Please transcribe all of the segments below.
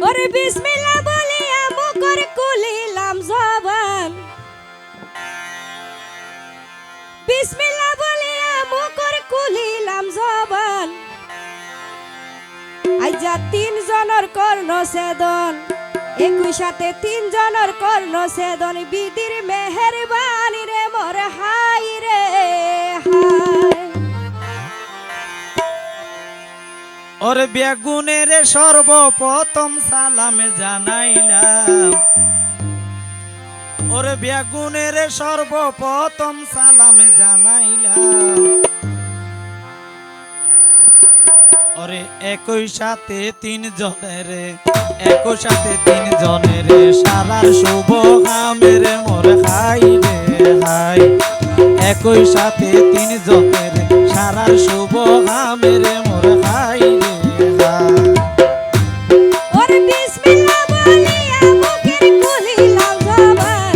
ওরে বিসমিল্লাহ বলিয়া মুখর খুলিলাম জবান, বিসমিল্লাহ বলিয়া মুখর খুলিলাম জবান। আইজা ৩ জনের কর্ণ ছেদন, একই সাথে ৩ জনের কর্ণ ছেদন। বিধির মেহেরবানি রে মোর হাই রে হাই। ওরে বেগুনের সর্বপ্রথম সালাম জানাইলাম, ওরে বেগুনের সর্বপ্রথম সালাম জানাইলাম। ওরে একই সাথে ৩ জনের, একই সাথে ৩ জনের সারার শুভ কামের মোর হাই রে হাই। একই সাথে ৩ জনের সারার শুভ কামের মোর হাই রে হাই। ওরে বিসমিল্লাহ বলিয়া মুখের খুলিলাম জবান,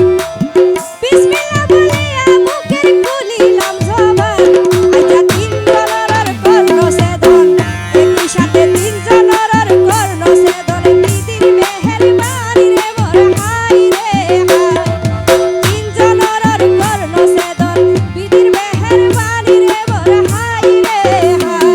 বিসমিল্লাহ বলিয়া মুখের খুলিলাম জবান। আইজা ৩ জনের কর্ণ ছেদন, একই সাথে ৩ জনের কর্ণ ছেদন। বিধির মেহেরবানি রে মোর হাই রে হাই। ৩ জনের কর্ণ ছেদন, বিধির মেহেরবানি রে মোর হাই রে হাই।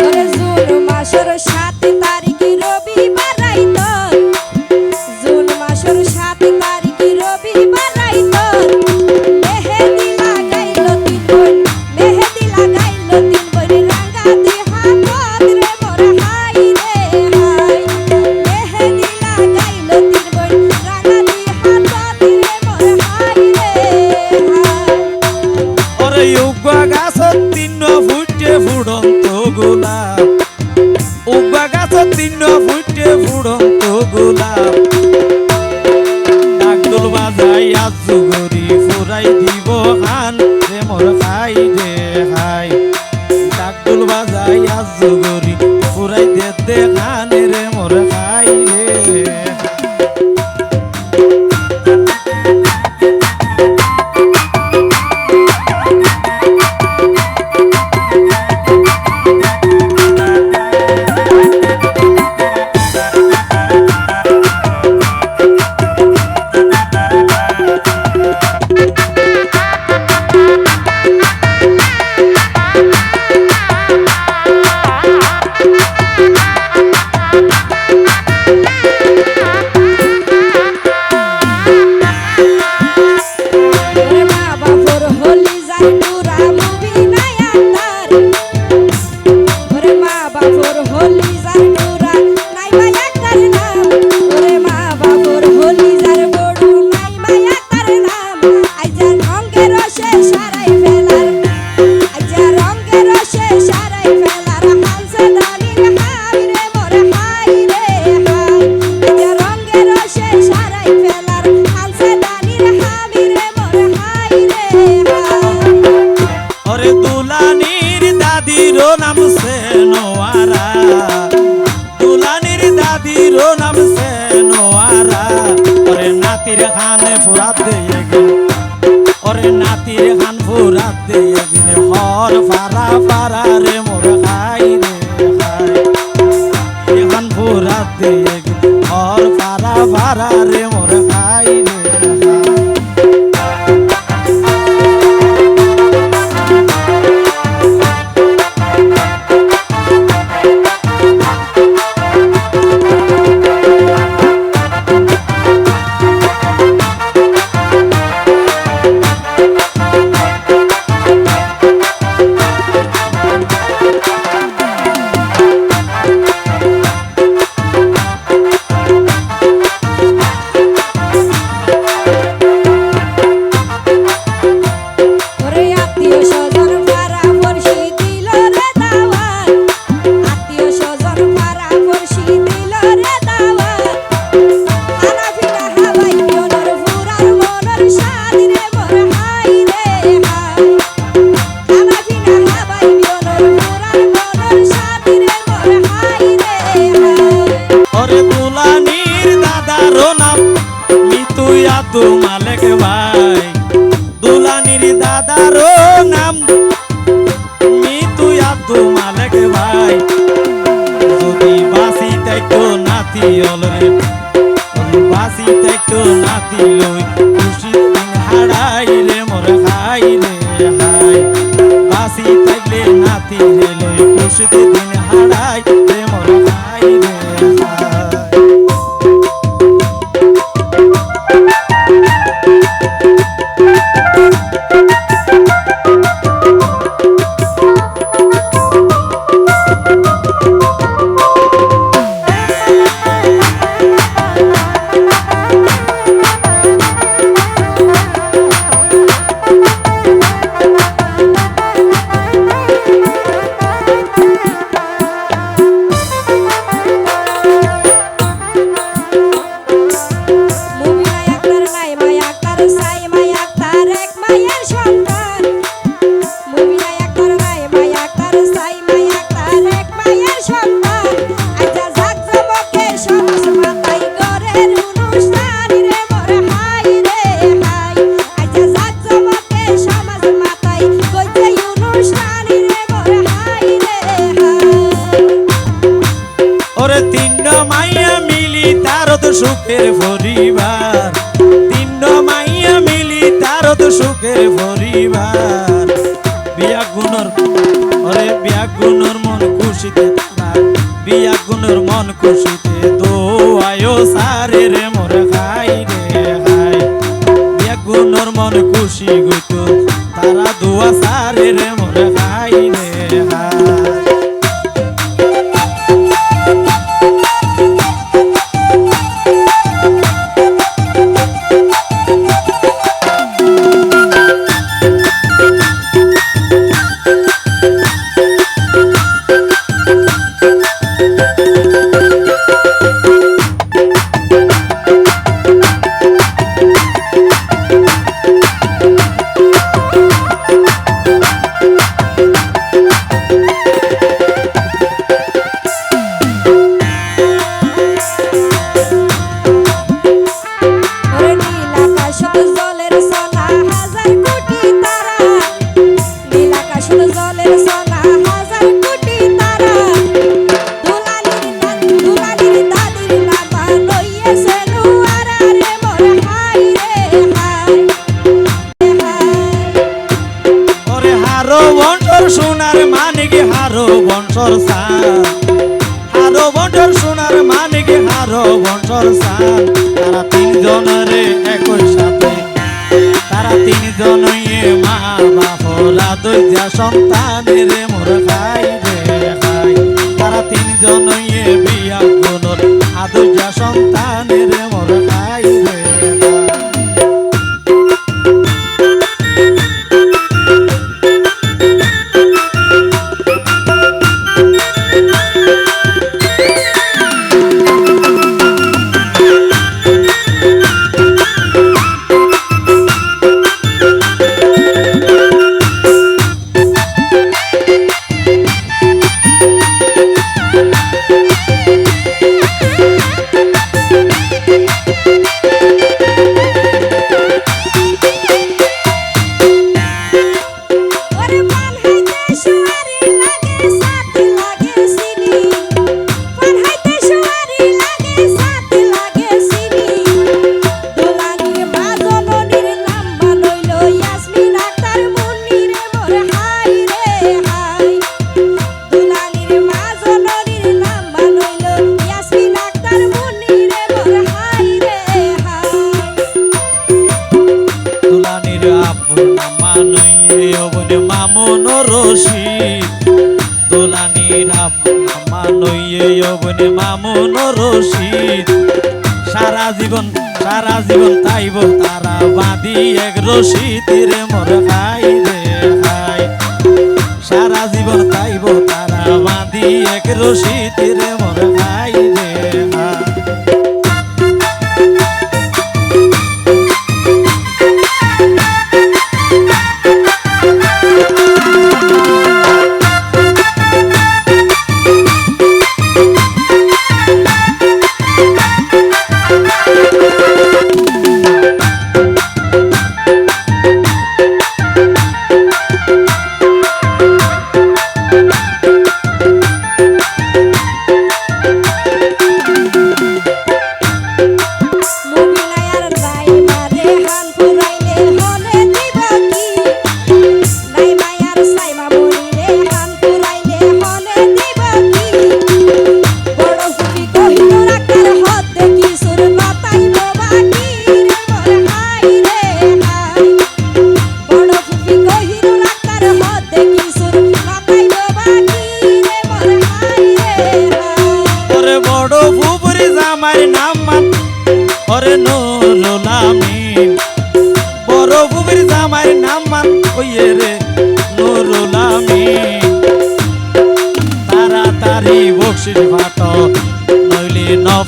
ওরে জুন মাসের ৭ তারিখ রবিবার রাইত, জুন মাসের ৭ তারিখ রবিবার রাইত। মেহেদি লাগাইল ৩ বোন, মেহেদি লাগাইল ৩ বোন। রাঙ্গাতি হাতত রে মোর হাই রে হাই। মেহেদি লাগাইল ৩ বোন, রাঙ্গাতি হাতত রে মোর হাই রে হাই। ওরে উগা গাছত ৩ ফুটে ফুড়ন্ত গোলাপ, উগা গাছত ৩ ফুটে ফুড়ন্ত গোলাপ। ডাকডোল বাজাই আজুগরি ফুরাই দিব খান রে মোর খাই রে খাই। ডাকডোল বাজাই আজুগরি ফুরাই দে খান রে মোর খাই রে। ওরে মা বাপর হলি যায় পুরা মুভি নাই আন্দার, ওরে মা বাপর হলি যায় পুরা নাই মায়া তার নাম। ওরে মা বাপর হলি যায় বড় নাই মায়া তার নাম। আইজা রঙের রসে সারাই ফেলার, আইজা রঙের রসে সারাই ফেলার। হালসে দানির হাই রে মোর হাই রে হাই। আইজা রঙের রসে সারাই ফেলার, হালসে দানির হাই রে মোর হাই রে হাই। ওরে দুলানির দাদির নাম সেনোয়ারা, দুলানির দাদির নাম সেনোয়ারা। ওরে নাতির খানে ফুরাত দিয়ে গেল, ওরে নাতির খান ফুরাত দিয়ে গেল। হর ফারা ফারা রে মোর খাই রে খাই। খান ফুরাত দিয়ে গেল, হর ফারা ফারা রে মোর খাই রে খাই। নাতি লই খুশির দিন হারাই রে মোর হাই রে হাই বাসি থাকলে নাতি রে লই খুশির দিন হারাই রে মোর হাই রে হাই সুখের পরিবার তিন মাইয়া মিলি তার তো সুখের পরিবার বিয়া গুণর ওরে বিয়া গুণর মন খুশিতে বিয়া গুণর মন খুশিতে দোয়ায়ো সারে রে মোর খাই রে হাই বিয়া গুণর মন খুশি গইতো তারা দোয়া সারে রে মোর খাই রে হাই সোনার মানিক হারো বংশর সান হারো বংশর সোনার মানিক হারো বংশর সান তারা তিনজনের একই সাথে তারা তিনজন মা বাপরা দুইটা সন্তানের মোর খাই রে খাই তারা তিনজন বিয়া গুণর দুইটা সন্তানের মোর খাই রে মামুন রশিদ দোলানির আব্বা নইয়ে বনে মামুন রশিদ সারা জীবন তাইব তারা বাঁধি এক রশিদ রে মোর খাই রে খাই সারা জীবন তাইব তারা বাঁধি এক রশিদ রে মোর খাই রে খাই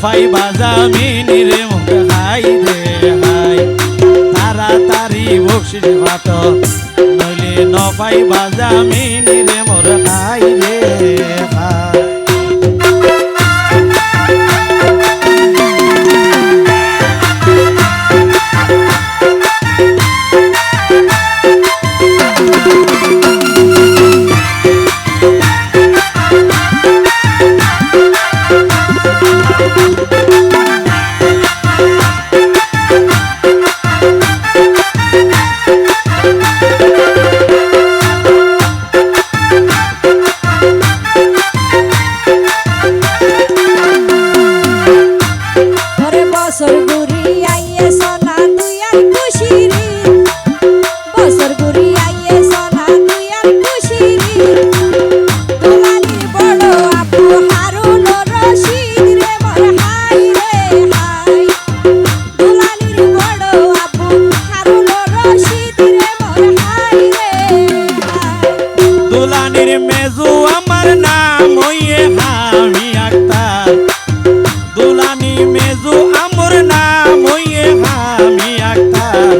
নফাই বাজামিনী রে মোর হাই রে হাই তাড়াতাড়ি বকশিস ভাত নইলে নফাই বাজামিনী রে মোর হাই রে হাই বছর ঘুরি আইয়ে সোনা তুই আর খুশিরি বছর ঘুরি আইয়ে সোনা তুই আর খুশিরি দোলানির বড় আপু হারুন রশিদ রে মোর হাই রে হাই দোলানির বড় আপু হারুন রশিদ রে মোর হাই রে হাই দোলানির মেজু আমার নাম হইয়ে হামি আক্তার দোলানি মেজু আমার নাম হইয়ে হামি আক্তার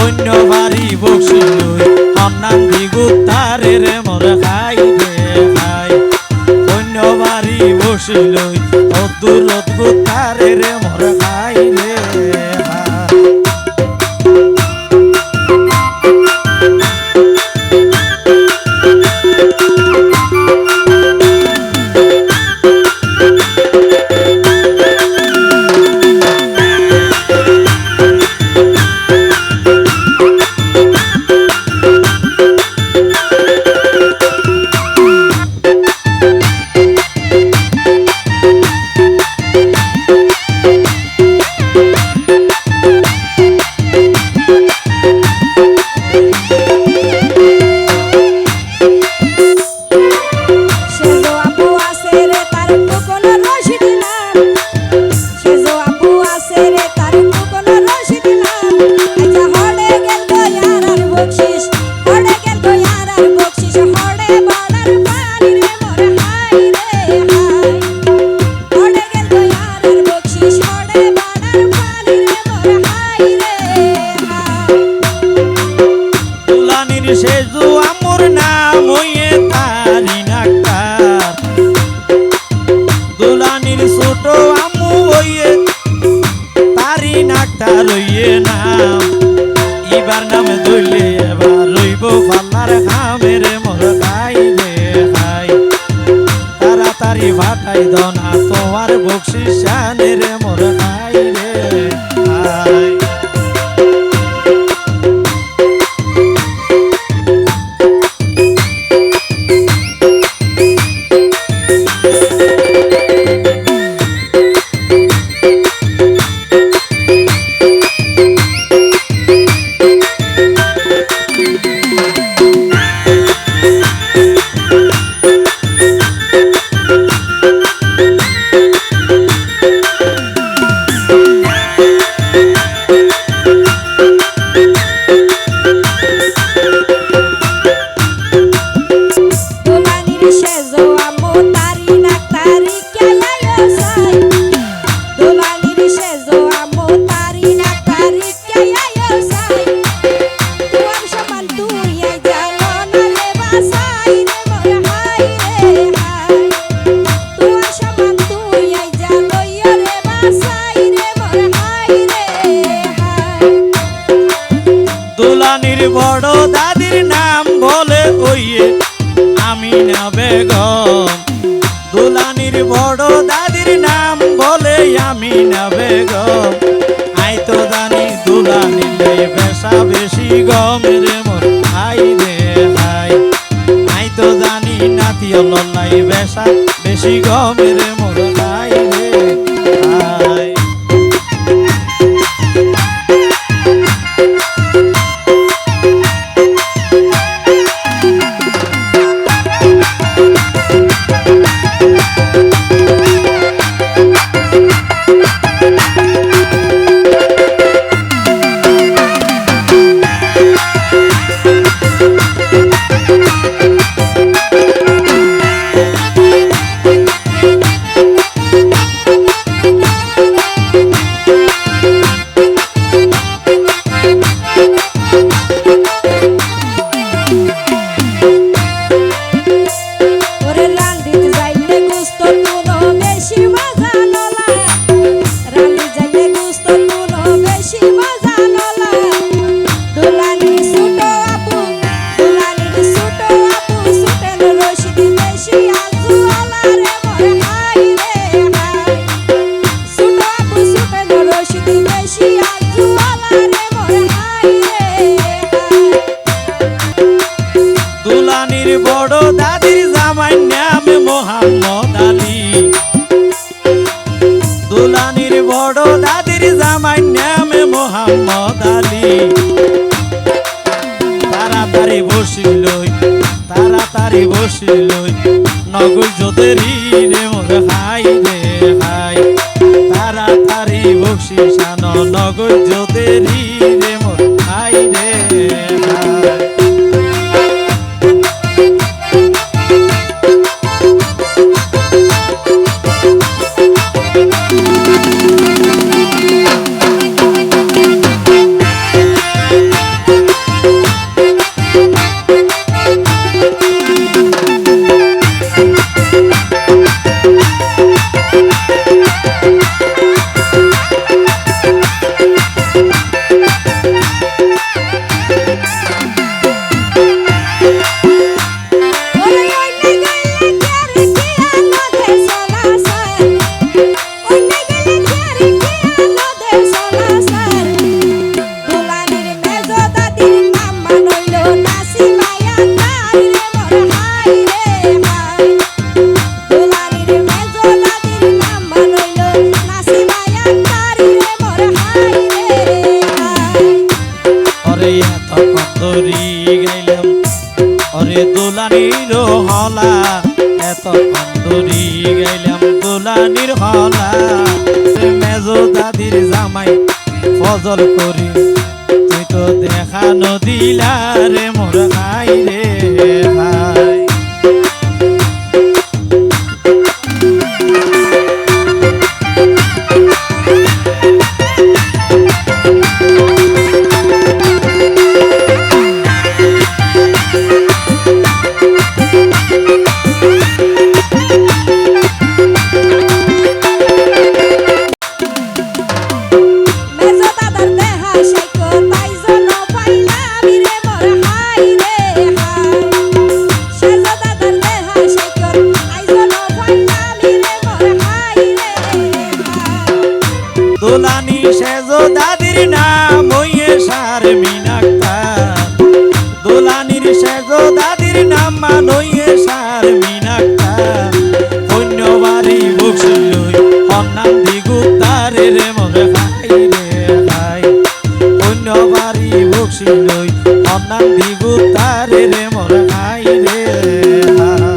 অন্য বাড়ি বসিলই হন্নান দিগুতারে রে মোর হাই রে হাই অন্য বাড়ি বসিলই অদূরত গুতারে রে মোর হাই রে হাই সেজো আপু আছে রে তার কোন রশিদ নাম সেজো আপু আছে রে তার কোন রশিদ নাম আচ্ছা হড়ে গেল ইয়ার আর বকশিস হড়ে গেল ইয়ার আর বকশিস হড়ে বড়ার পানি রে মোর হাই রে হাই হড়ে গেল ইয়ার আর বকশিস হড়ে বড়ার পানি রে মোর হাই রে হাই দোলানির সেজু আমার নাম হইয়ে তারি নাক্তার দোলানির ছোট আমু হইয়ে তারি নাক্তার হইয়ে নাম এবার নামে ধরলে এবার রইব পাল্লার খামের মোর খাই রে খাই তাড়াতাড়ি ভাটাই দনা তোমার বকশিস শানের মোর খাই রে খাই দোলানির সেজো আমু তারি না তারি কে আয়ো সাই দোলানির সেজো আমু তারি না তারি কে আয়ো সাই তোমার সমান তুই এই জানো না রে বাসাই রে মোর হাই রে হাই তোমার সমান তুই এই জানো রে বাসাই রে মোর হাই রে হাই দোলানির বড় দাদির নাম বলে ওইয়ে আমিনা বেগম দোলানির বড় দাদির নাম বলে আমিনা বেগম আই তো জানি দোলানির বেশা বেশি গম রে মোর হাই রে হাই আই তো জানি নাতি অল্লাই বেশা বেশি গম রে মোর হাই রে হাই দুলানির বড় দাদির জামাই নাম মোহাম্মদ আলী দুলানির বড় দাদির জামাই নাম মোহাম্মদ আলী তাড়াতাড়ি বসিল নগর যোদেরি রে মোর হাই রে হাই তাড়াতাড়ি বসিসান নগর যোদেরি রে মোর হাই রে হাই দুলানির হলা এত কন্দরি গাইলাম দুলানির হলা মেজো দাদির জামাই ফজল করি তুই তো দেখা নদিলা রে মোর হাই রে হাই দুলানি সেজো দাদির নাম হইয়ে শারমিন আক্তার দুলানির সেজো দাদির নাম মান হইয়ে শারমিন আক্তার অন্যবাড়ি বসিল অন্নাম দিগুতার রে মোর হাই রে হাই অন্যবাড়ি বসিল অন্নাম দিগুতার রে মোর হাই রে হাই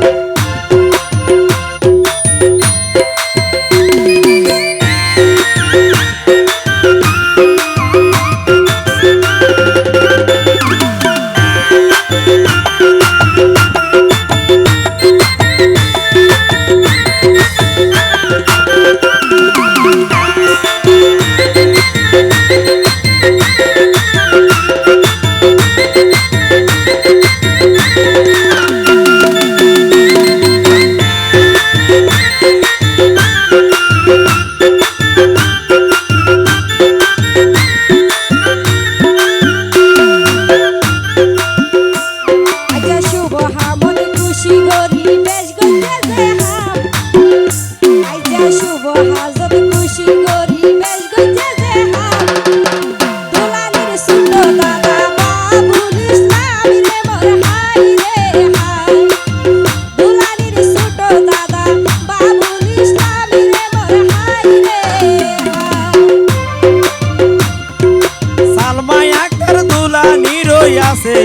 আছে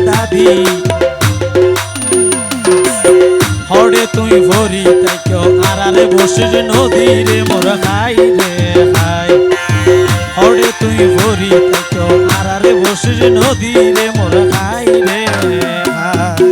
দাদি হরে তুই ভরি তাইকে আড়ালে বসির নদী রে মোর হাই রে হাই হরে তুই ভরি তাইকে আড়ালে বসির নদী রে মোর হাই রে হাই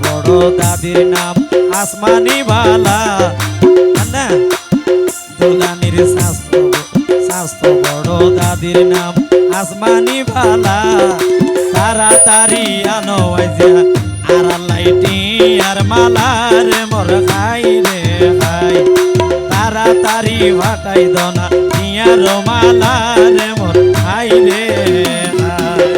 বড় দাদির নাম আসমানি বালা না দুলানির স্বাস্থ্য বড় দাদির নাম আসমানি বালা তাড়াতাড়ি আনো আইজা আর লাইটি আর মালার মোর খাই রে খাই তাড়াতাড়ি ভাটাই দনা টিয়ার মালার মোর খাই রে খাই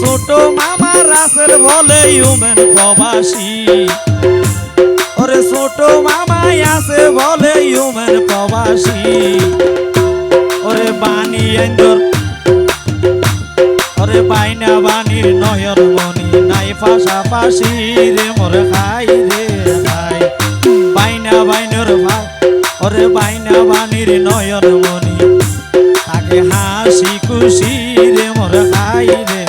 ছোট মামা রাসেল বলে ইউমেন প্রবাসী ওরে ছোট মামাই আছে বলে ইউমেন প্রবাসী ওরে বাণী এন্দর ওরে বাইনা বাণীর নয়ন মনি নাই পাশাপাশি রে মোর খাই রে খাই বাইনা বাইনর ভাই ওরে বাইনা বাণীর নয়ন মনি তাকে হাসি খুশি রে মোর খাই রে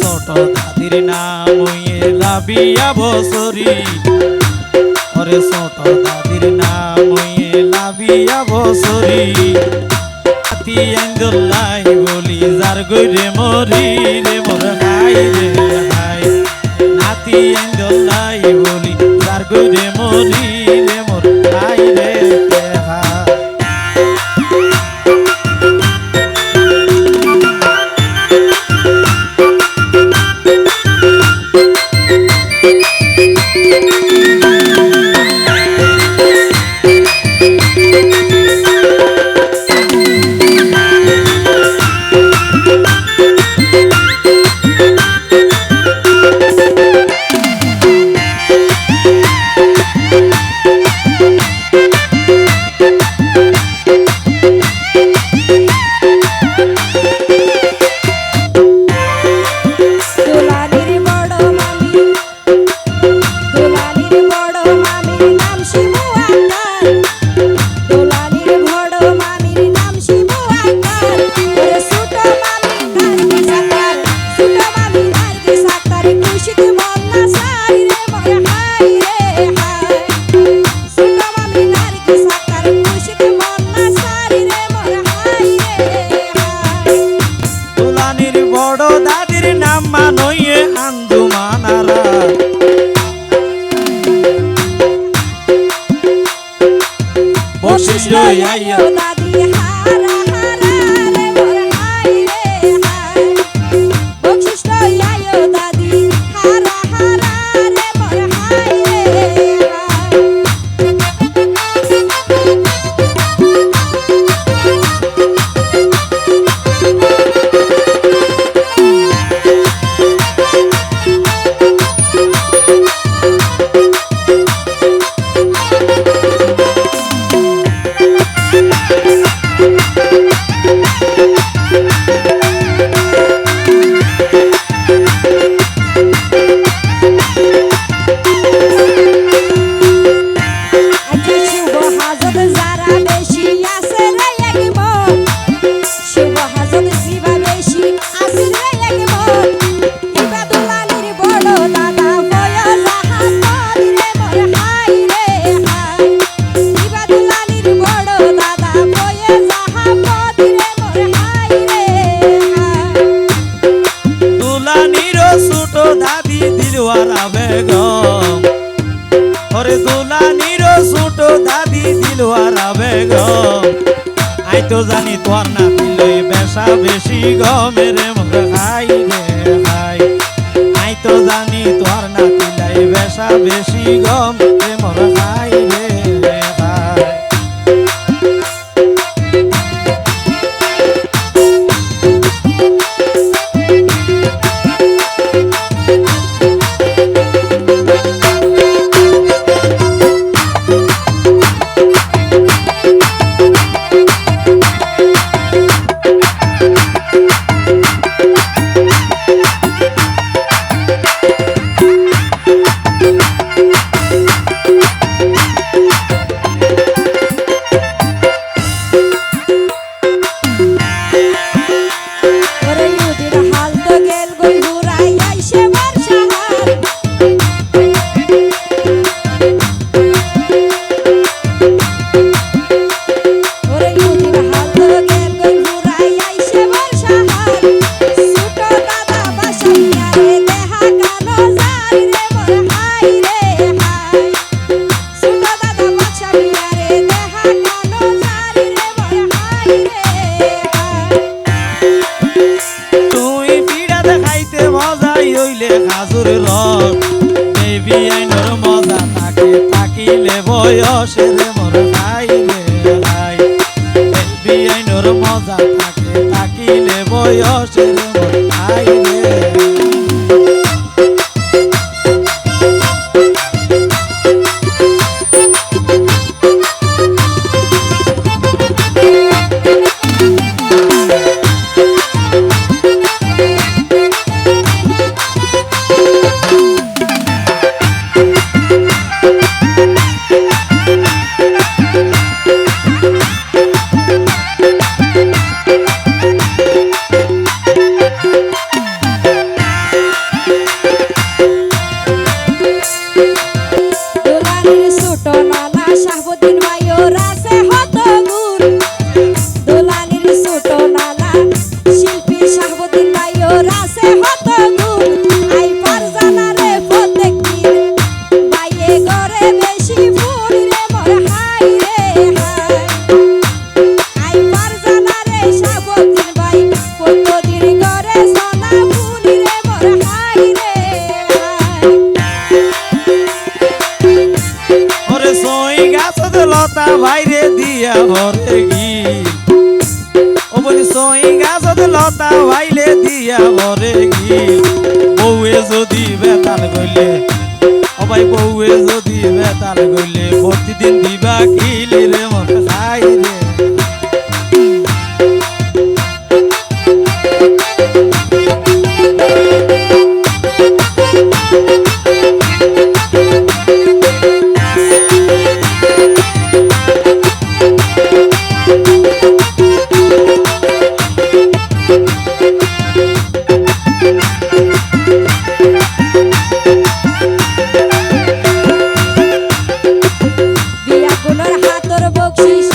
ছোট দাদির নাম লাবিয়া বসরি ওরে ছোট দাদির নাম লাবিয়া বসরি নাতি আন্দোলাই বলি যার গরে মরি রে মোর খাই রে খাই নাতি আন্দোলাই বলি যার গরে মরি রে মোর খাই রে খাই তো জানি তোর নাতি লই বেশা বেশি গমেরে মোর হাই রে হাই আই তো জানি তোর নাতি লাই বেশা বেশি গমেরে মোর হাই রে হাই ওরে ইউদির হাল তো গেল গই ঘুরাই আইসে বর্ষা হাল ওরে ইউদির হাল তো গেল গই ঘুরাই আইসে বর্ষা হাল ছোট দাদা বাসাইয়া রে দেহা কানো জারি রে মোর হাই রে হাই ছোট দাদা বাসাইয়া রে দেহা কানো জারি রে মোর হাই রে হাই তুই পিড়া দেখাইতে মজাই হইলে খাজুর রস বেবি আইনর মজা থাকে থাকিলে বয়সের মোর হাই রে হাই বেবি আইনর মজা থাকে থাকিলে বয়সের মোর হাই রে দোলানির ছোট নানা শাহবুদ্দিন ভাইও রাসে হত গুণ দোলানির ছোট নানা শিল্পী শাহবুদ্দিন ভাইও রাসে হত গুণ আই ফারজানা রে প্রত্যেকদিন বাইয়ে করে বেশি ফুল রে মোর হাই রে হাই আই ফারজানা রে শাহবুদ্দিন ভাই প্রত্যেকদিন করে সোনা ফুল রে মোর হাই রে হাই ওরে সই গাছত লতা বাইরে দিয়া ভরে গি ও বলি সই গাছত লতা বাইলে দিয়া ভরে গি বউয়ে যদি বেতাল গইলে ও ভাই বউয়ে যদি বেতাল গইলে প্রতিদিন দিবা খিলি রে মন খাই রে বিয়া কোনর হাতর বকশিস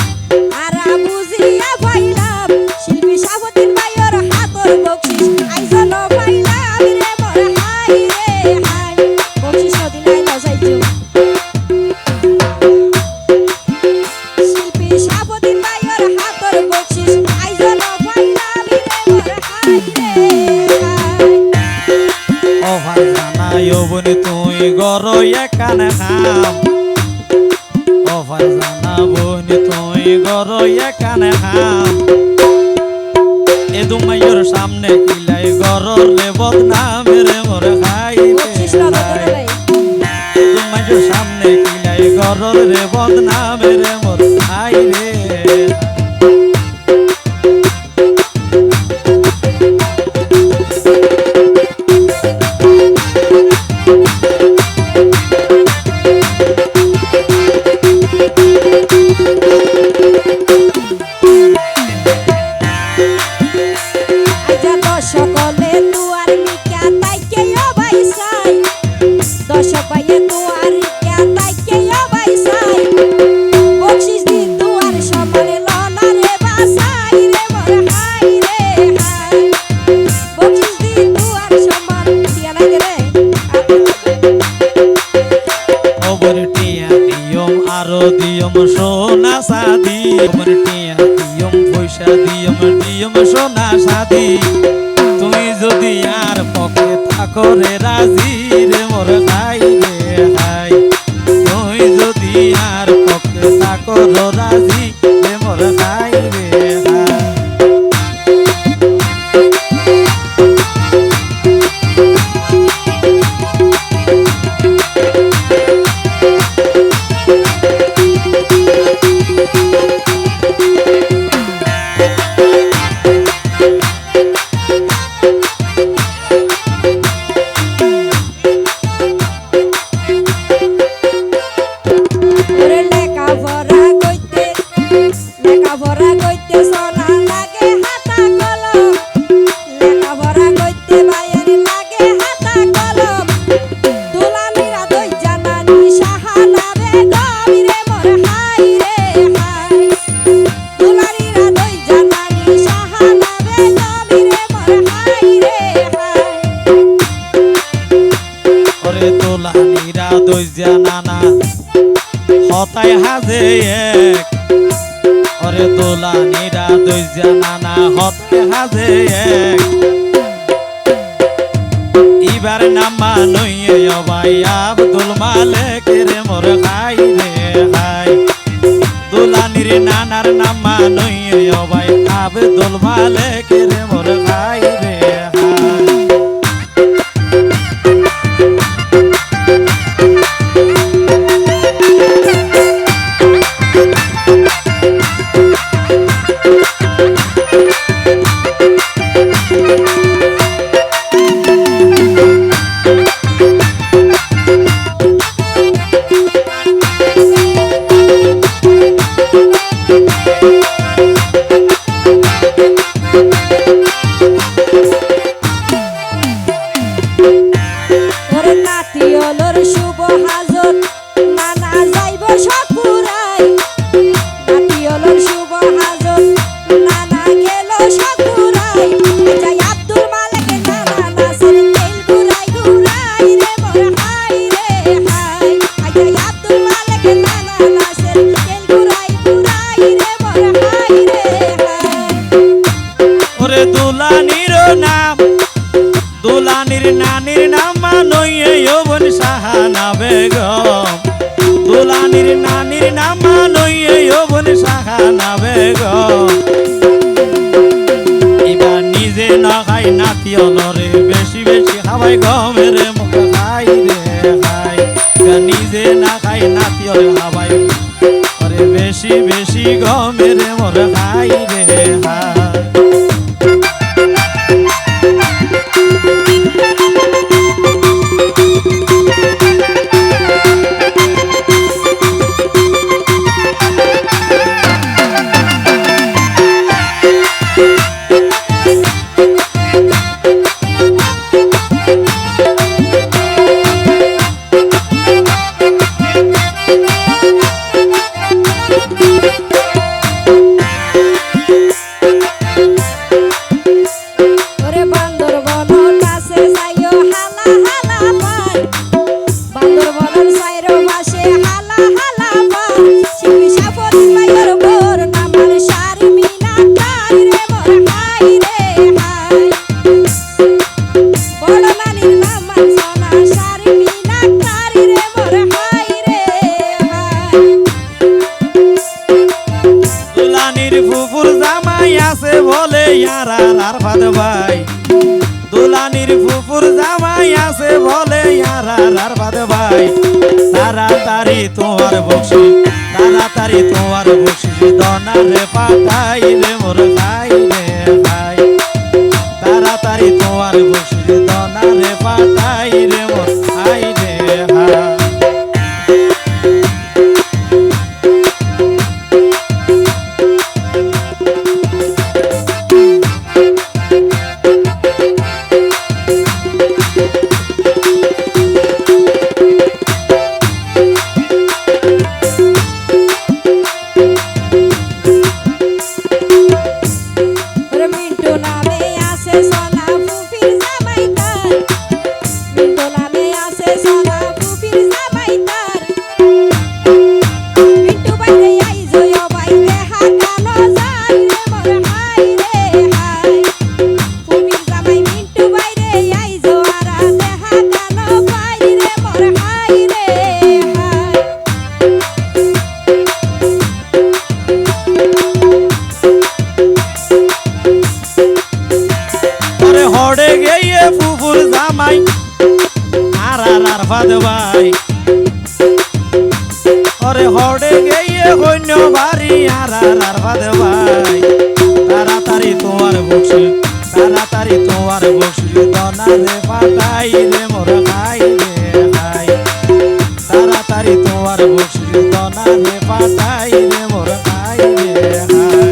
আর বুঝিয়া পাইলাম শিল্পী শাহবুদ্দিন ভাইয়ের হাতর বকশিস আইজন পাইলাম রে মোর হাই রে হাই বকশিস নদী নাই লজাইছো শিল্পী শাহবুদ্দিন ভাইয়ের হাতর বকশিস আইজন পাইলাম রে মোর হাই রে হাই ও ভাই জানাই ও বনি তুই গর একানে খাম ও ভাই জানা বনি তুই গর একানে খাম এ দুমাইয়ের সামনে কিলাই গরর রে বদনাম রে মোর খাই বকশিস রে নদী হাই। নাই এ দুমাইয়ের সামনে কিলাই গরর রে বদনাম রে মোর খাই রে আইজা দশকলে তুয়ার মিকা তাইকে ও বাইসাই দশক বাইয়ে তুয়ার মিকা তাইকে ও বাইসাই বকশিস দি তুয়ার সমানে লনা রে বাসাই রে মোর হাই রে হাই বকশিস দি তুয়ার সমান দিয়া নাই রে ওবর টিয়া দিয়ম আরো দিয়ম সোনা সাদি ওবর টিয়া দিয়ম পয়সা সোনা সাদি তুমি যদি আর পকে থাকো রে রাজি রে মোর হাই রে হাই তুই যদি আর পকে থাকো রাজি রে মোর হাই রে হাই তোলানিরা দইজা নানা হতায় হাজে এক ওরে তোলানিরা দইজা নানা হতায় হাজে এক ইবার নামা নইয়ে ভাই আব্দুল মালেক রে মোর হাই রে হাই তোলানির নানার নামা নইয়ে ভাই আব্দুল মালেক রে মোর হাই রে হাই দুলানির নানির নাম নইয়ে যৌবন সাহানা বেগম দুলানির নানির নাম নইয়ে যৌবন সাহানা বেগম এবার নিজে না খাই নাতি অনরে বেশি বেশি খাওয়াই গমের মুখ খাই রে খাই নিজে না খাই নাতি অরে খাওয়াই অরে বেশি বেশি গমের মোর খাই রে খাই বলে ইয়ারার ভাদ ভাই দুলানির ফুপুর জামাই আছে বলে ইয়ারার ভাদ ভাই তাড়াতাড়ি তোমার বকশি তাড়াতাড়ি তোমার বকশি দনারে পাঠাই রে মোর খাই রে খাই তাড়াতাড়ি তোমার বকশি দনারে পাঠাই রে মোর খাই রে খাই হাই বাবুর জামাই আর ফাদ ভাই ওরে হড়ে গিয়ে হইন্য বাড়ি আর ফাদ ভাই তাড়াতাড়ি তোমার বসে তাড়াতাড়ি তোমার বসে দনা রে পাঠাই রে মোর খাই রে খাই তাড়াতাড়ি তোমার বসে দনা রে পাঠাই রে মোর খাই রে খাই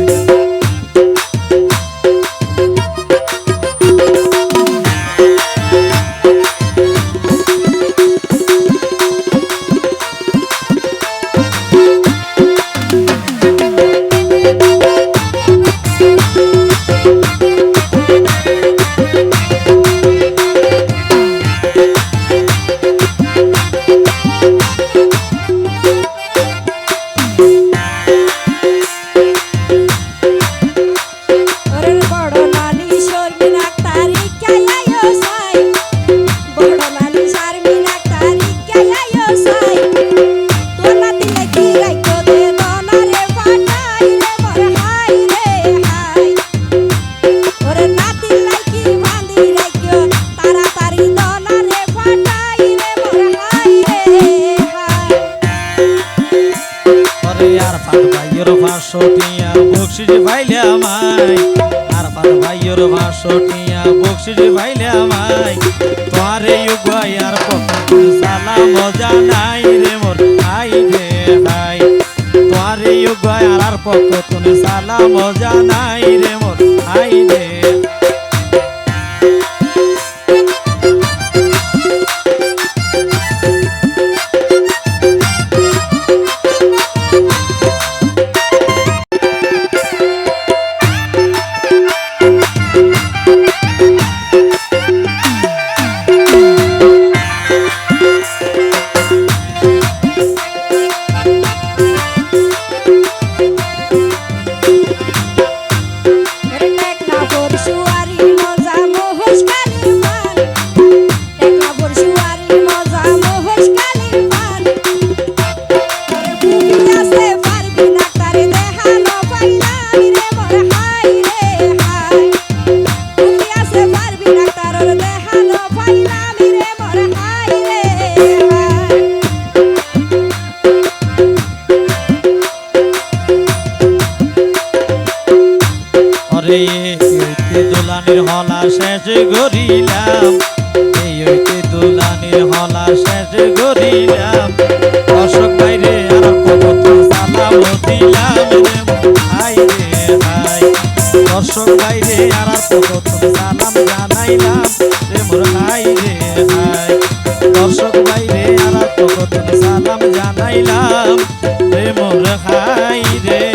ভাইয়ের বকশিস ভাইলে আমায় আর ভাইয়ের ভাষটিয়া বকশিস ভাইলে আমায় তোমারে ইউগাই আর সালাম জানাই রে মোর হাই রে হাই তোমারে ইউগাই আর পক্ষ তুমি সালাম জানাই রে মোর হাই রে দোলানির হলা শেষ গরিলাম এই হইতে দোলানির হলা শেষ গরিলাম অশোক বাইরে আর কত সালাম দিলাম রে হাই রে হাই অশোক বাইরে আর কত সালাম জানাইলাম রে মোর হাই রে হাই দর্শক বাইরে আর কত সালাম জানাইলাম রে মোর হাই রে